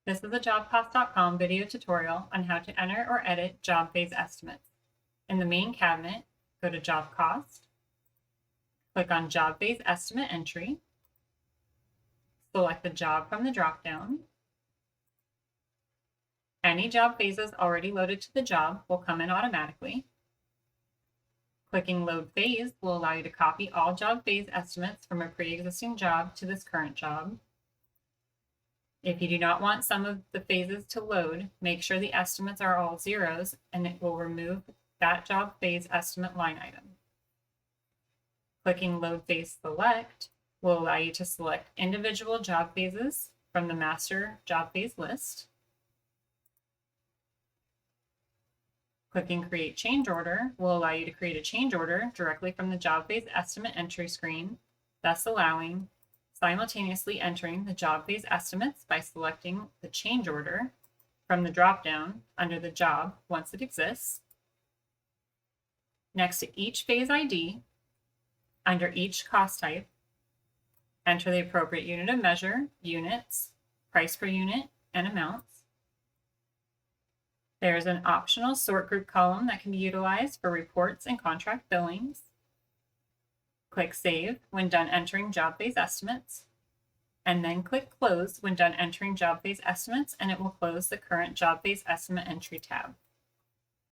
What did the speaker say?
This is a JobCost.com video tutorial on how to enter or edit job phase estimates. In the main cabinet, go to Job Cost, click on Job Phase Estimate Entry, select the job from the dropdown. Any job phases already loaded to the job will come in automatically. Clicking Load Phase will allow you to copy all job phase estimates from a pre-existing job to this current job. If you do not want some of the phases to load, make sure the estimates are all zeros and it will remove that job phase estimate line item. Clicking Load Phase Select will allow you to select individual job phases from the master job phase list. Clicking Create Change Order will allow you to create a change order directly from the job phase estimate entry screen, thus allowing simultaneously entering the job phase estimates by selecting the change order from the dropdown under the job once it exists. Next to each phase ID, under each cost type, enter the appropriate unit of measure, units, price per unit, and amounts. There is an optional sort group column that can be utilized for reports and contract billings. Click Save when done entering job phase estimates, and then click Close when done entering job phase estimates, and it will close the current job phase estimate entry tab.